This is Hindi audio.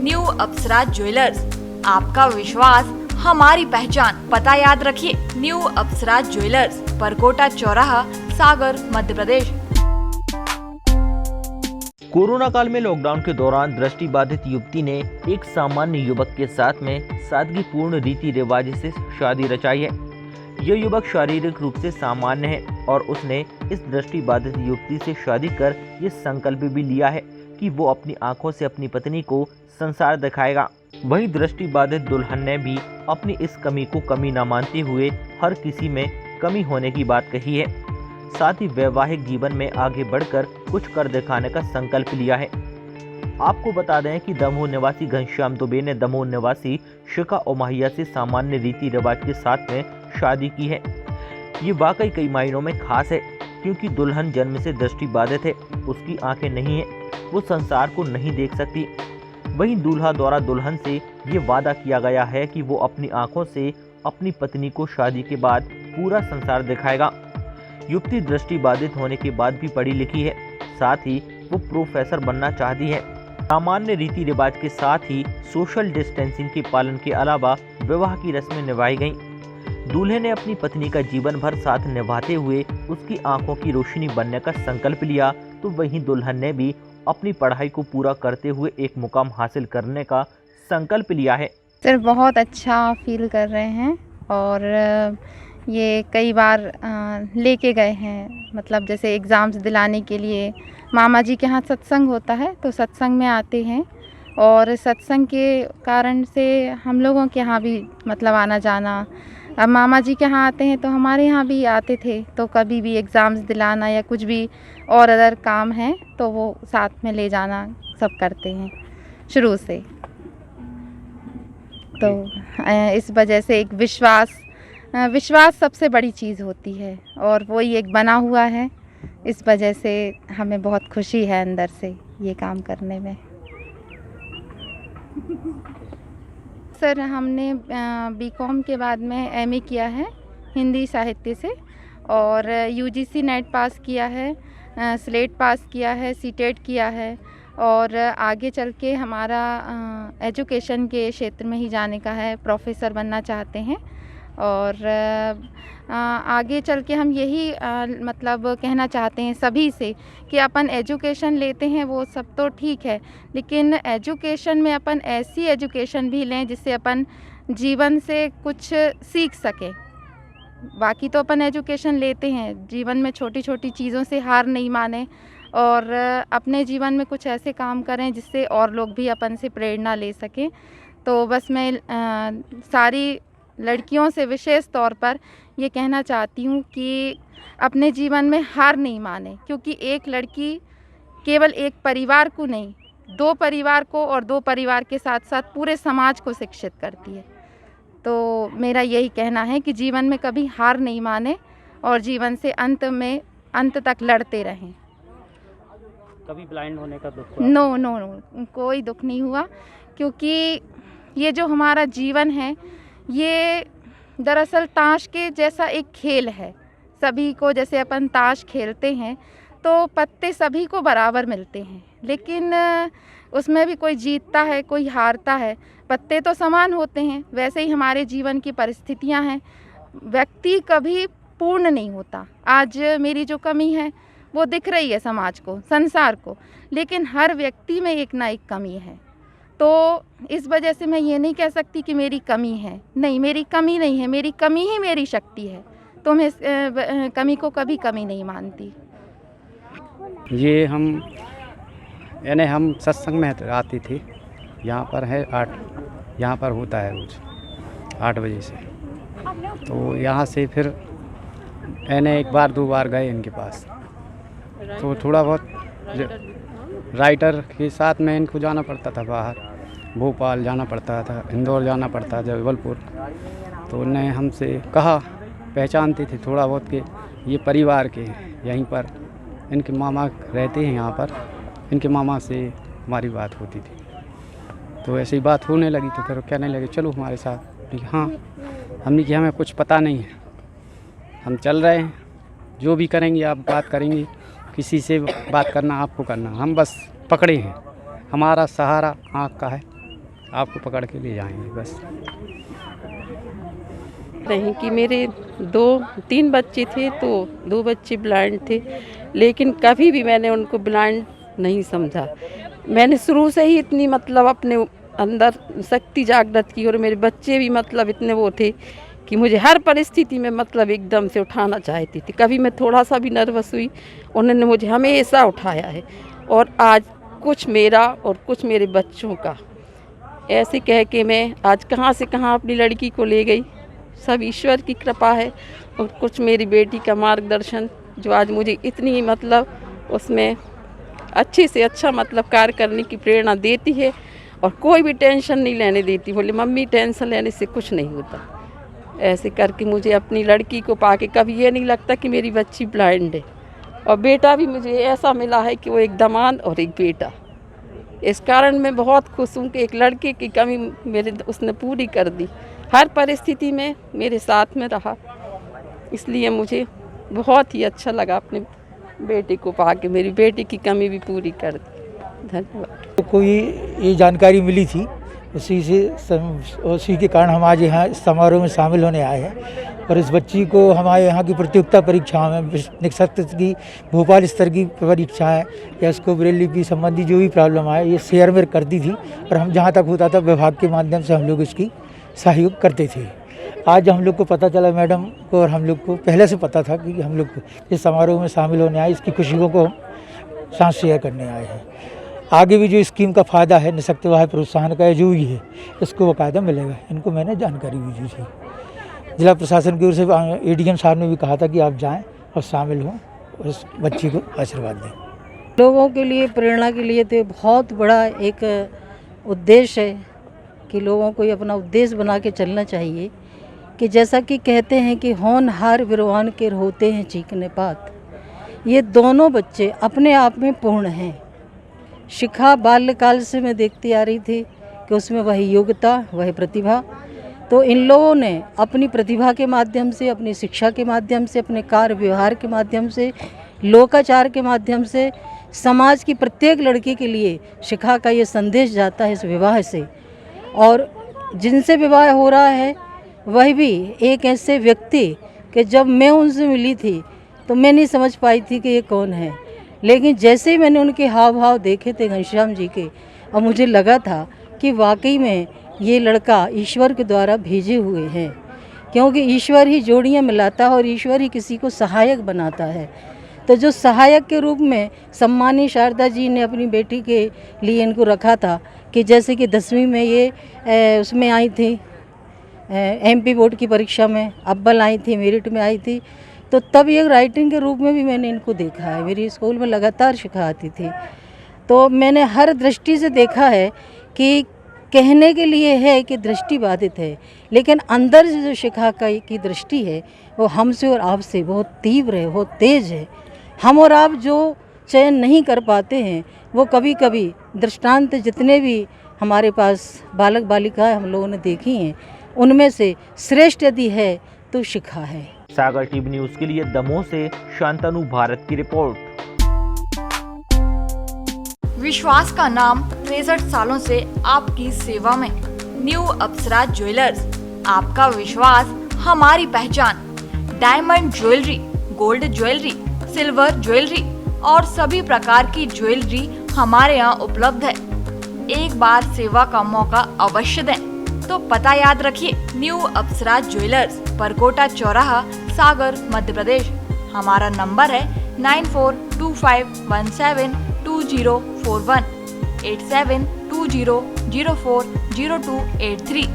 न्यू अप्सरा ज्वेलर्स, आपका विश्वास हमारी पहचान। पता याद रखिए, न्यू अप्सरा ज्वेलर्स, परकोटा चौराहा, सागर, मध्य प्रदेश। कोरोना काल में लॉकडाउन के दौरान दृष्टिबाधित युवती ने एक सामान्य युवक के साथ में सादगीपूर्ण रीति रिवाज से शादी रचाई है। यह युवक शारीरिक रूप से सामान्य है और उसने इस दृष्टिबाधित युवती से शादी कर ये संकल्प भी लिया है कि वो अपनी आंखों से अपनी पत्नी को संसार दिखाएगा। वहीं दृष्टिबाधित दुल्हन ने भी अपनी इस कमी को कमी न मानते हुए हर किसी में कमी होने की बात कही है। साथ ही वैवाहिक जीवन में आगे बढ़कर कुछ कर दिखाने का संकल्प लिया है। आपको बता दें कि दमोह निवासी घनश्याम दुबे ने दमोह निवासी शिखा ओमाहिया से सामान्य रीति रिवाज के साथ में शादी की है। ये वाकई कई मायनों में खास है, क्योंकि दुल्हन जन्म से दृष्टिबाधित है, उसकी आंखें नहीं है, वो संसार को नहीं देख सकती। वहीं दूल्हा द्वारा दुल्हन से ये वादा किया गया है कि वो अपनी आंखों से अपनी पत्नी को शादी के बाद पूरा संसार दिखाएगा। युवती दृष्टिबाधित होने के बाद भी पढ़ी लिखी है, साथ ही वो प्रोफेसर बनना चाहती है। सामान्य रीति रिवाज के साथ ही सोशल डिस्टेंसिंग के पालन के अलावा विवाह की रस्में निभाई गईं। दूल्हे ने अपनी पत्नी का जीवन भर साथ निभाते हुए उसकी आंखों की रोशनी बनने का संकल्प लिया, तो वहीं दुल्हन ने भी अपनी पढ़ाई को पूरा करते हुए एक मुकाम हासिल करने का संकल्प लिया है। सर बहुत अच्छा फील कर रहे हैं और ये कई बार लेके गए हैं, मतलब जैसे एग्ज़ाम्स दिलाने के लिए मामा जी के यहाँ सत्संग होता है तो सत्संग में आते हैं, और सत्संग के कारण से हम लोगों के यहाँ भी मतलब आना जाना। अब मामा जी के यहाँ आते हैं तो हमारे यहाँ भी आते थे, तो कभी भी एग्ज़ाम्स दिलाना या कुछ भी और अदर काम है तो वो साथ में ले जाना सब करते हैं शुरू से। तो इस वजह से एक विश्वास सबसे बड़ी चीज़ होती है और वही एक बना हुआ है। इस वजह से हमें बहुत खुशी है अंदर से ये काम करने में। सर हमने बीकॉम के बाद में एमए किया है हिंदी साहित्य से, और यूजीसी नेट पास किया है, स्लेट पास किया है, सीटेट किया है, और आगे चल के हमारा एजुकेशन के क्षेत्र में ही जाने का है, प्रोफेसर बनना चाहते हैं। और आगे चल के हम यही मतलब कहना चाहते हैं सभी से कि अपन एजुकेशन लेते हैं वो सब तो ठीक है, लेकिन एजुकेशन में अपन ऐसी एजुकेशन भी लें जिससे अपन जीवन से कुछ सीख सकें। बाकी तो अपन एजुकेशन लेते हैं, जीवन में छोटी छोटी चीज़ों से हार नहीं माने और अपने जीवन में कुछ ऐसे काम करें जिससे और लोग भी अपन से प्रेरणा ले सकें। तो बस मैं सारी लड़कियों से विशेष तौर पर ये कहना चाहती हूँ कि अपने जीवन में हार नहीं माने, क्योंकि एक लड़की केवल एक परिवार को नहीं, 2 परिवार को और 2 परिवार के साथ साथ पूरे समाज को शिक्षित करती है। तो मेरा यही कहना है कि जीवन में कभी हार नहीं माने और जीवन से अंत तक लड़ते रहें। कभी ब्लाइंड होने का दुख? नो, कोई दुख नहीं हुआ, क्योंकि ये जो हमारा जीवन है ये दरअसल ताश के जैसा एक खेल है। सभी को जैसे अपन ताश खेलते हैं तो पत्ते सभी को बराबर मिलते हैं, लेकिन उसमें भी कोई जीतता है कोई हारता है। पत्ते तो समान होते हैं, वैसे ही हमारे जीवन की परिस्थितियां हैं। व्यक्ति कभी पूर्ण नहीं होता। आज मेरी जो कमी है वो दिख रही है समाज को, संसार को, लेकिन हर व्यक्ति में एक ना एक कमी है। तो इस वजह से मैं ये नहीं कह सकती कि मेरी कमी है, नहीं, मेरी कमी नहीं है, मेरी कमी ही मेरी शक्ति है। तो मैं इस कमी को कभी कमी नहीं मानती। ये हम सत्संग में आती थी, यहाँ पर है 8, यहाँ पर होता है रोज 8 बजे से। तो यहाँ से फिर एक बार 2 बार गए इनके पास, तो थोड़ा बहुत राइटर के साथ में इनको जाना पड़ता था बाहर, भोपाल जाना पड़ता था, इंदौर जाना पड़ता था, जबलपुर। तो उन्हें हमसे कहा, पहचानते थे थोड़ा बहुत कि ये परिवार के यहीं पर इनके मामा रहते हैं यहाँ पर, इनके मामा से हमारी बात होती थी। तो ऐसी बात होने लगी तो फिर कहने लगे चलो हमारे साथ। हाँ, हमने कि हमें कुछ पता नहीं है, हम चल रहे हैं, जो भी करेंगे आप बात करेंगे, किसी से बात करना आपको करना, हम बस पकड़े हैं, हमारा सहारा आँख का है, आपको पकड़ के ले जाएंगे बस। नहीं कि मेरे 2-3 बच्चे थे तो 2 बच्चे ब्लाइंड थे, लेकिन कभी भी मैंने उनको ब्लाइंड नहीं समझा। मैंने शुरू से ही इतनी मतलब अपने अंदर शक्ति जागृत की और मेरे बच्चे भी मतलब इतने वो थे कि मुझे हर परिस्थिति में मतलब एकदम से उठाना चाहती थी। कभी मैं थोड़ा सा भी नर्वस हुई, उन्होंने मुझे हमेशा उठाया है। और आज कुछ मेरा और कुछ मेरे बच्चों का ऐसे कह के मैं आज कहाँ से कहाँ अपनी लड़की को ले गई, सब ईश्वर की कृपा है। और कुछ मेरी बेटी का मार्गदर्शन जो आज मुझे इतनी मतलब उसमें अच्छे से अच्छा मतलब कार्य करने की प्रेरणा देती है और कोई भी टेंशन नहीं लेने देती। बोले मम्मी टेंशन लेने से कुछ नहीं होता। ऐसे करके मुझे अपनी लड़की को पाके कभी ये नहीं लगता कि मेरी बच्ची ब्लाइंड है। और बेटा भी मुझे ऐसा मिला है कि वो एक दामाद और एक बेटा। इस कारण मैं बहुत खुश हूँ कि एक लड़के की कमी मेरे उसने पूरी कर दी। हर परिस्थिति में मेरे साथ में रहा, इसलिए मुझे बहुत ही अच्छा लगा अपने बेटे को पाके। मेरी बेटी की कमी भी पूरी कर दी। धन्यवाद। को ये जानकारी मिली थी, उसी के कारण हम आज यहाँ इस समारोह में शामिल होने आए हैं। और इस बच्ची को हमारे यहाँ की प्रतियोगिता परीक्षाओं में निःशक्त की भोपाल स्तर की परीक्षाएं या इसको ब्रेल लिपि संबंधी जो भी प्रॉब्लम आए ये शेयर में कर दी थी। और हम जहाँ तक होता था विभाग के माध्यम से हम लोग इसकी सहयोग करते थे। आज हम लोग को पता चला मैडम को, और हम लोग को पहले से पता था कि हम लोग इस समारोह में शामिल होने आए, इसकी खुशियों को साथ शेयर करने आए हैं। आगे भी जो स्कीम का फ़ायदा है निःशक्त विवाह प्रोत्साहन का जो भी है इसको बाकायदा मिलेगा। इनको मैंने जानकारी भी दी थी। जिला प्रशासन की ओर से ADM साहब ने भी कहा था कि आप जाएं और शामिल हों और इस बच्ची को आशीर्वाद दें। लोगों के लिए प्रेरणा के लिए तो बहुत बड़ा एक उद्देश्य है कि लोगों को ये अपना उद्देश्य बना के चलना चाहिए कि जैसा कि कहते हैं कि होनहार विरवान के होते हैं चीकने पात। ये दोनों बच्चे अपने आप में पूर्ण हैं। शिखा बाल्यकाल से मैं देखती आ रही थी कि उसमें वही योग्यता, वही प्रतिभा। तो इन लोगों ने अपनी प्रतिभा के माध्यम से, अपनी शिक्षा के माध्यम से, अपने कार्य व्यवहार के माध्यम से, लोकाचार के माध्यम से समाज की प्रत्येक लड़की के लिए शिखा का ये संदेश जाता है इस विवाह से। और जिनसे विवाह हो रहा है वह भी एक ऐसे व्यक्ति कि जब मैं उनसे मिली थी तो मैं नहीं समझ पाई थी कि ये कौन है, लेकिन जैसे ही मैंने उनके हाव भाव देखे थे घनश्याम जी के, और मुझे लगा था कि वाकई में ये लड़का ईश्वर के द्वारा भेजे हुए हैं, क्योंकि ईश्वर ही जोड़ियाँ मिलाता है और ईश्वर ही किसी को सहायक बनाता है। तो जो सहायक के रूप में सम्मानी शारदा जी ने अपनी बेटी के लिए इनको रखा था कि जैसे कि 10वीं में ये उसमें आई थी MP बोर्ड की परीक्षा में अव्वल आई थी, मेरिट में आई थी, तो तब ये राइटिंग के रूप में भी मैंने इनको देखा है। मेरी स्कूल में लगातार शिखा आती थी, तो मैंने हर दृष्टि से देखा है कि कहने के लिए है कि दृष्टि बाधित है, लेकिन अंदर से जो शिखा की दृष्टि है वो हमसे और आपसे बहुत तीव्र है, बहुत तेज़ है। हम और आप जो चयन नहीं कर पाते हैं वो कभी कभी दृष्टांत जितने भी हमारे पास बालक बालिकाएं हम लोगों ने देखी हैं उनमें से श्रेष्ठ यदि है तो शिखा है। सागर टीवी न्यूज़ के लिए दमोह से शांतनु भारत की रिपोर्ट। विश्वास का नाम 63 सालों से आपकी सेवा में। न्यू अप्सरा ज्वेलर्स, आपका विश्वास हमारी पहचान। Diamond jewellery, gold jewellery, silver jewellery और सभी प्रकार की ज्वेलरी हमारे यहाँ उपलब्ध है। एक बार सेवा का मौका अवश्य दें। तो पता याद रखिए, न्यू अप्सरा ज्वेलर्स, परकोटा चौराहा, सागर, मध्य प्रदेश। हमारा नंबर है 9425172041 8720040283।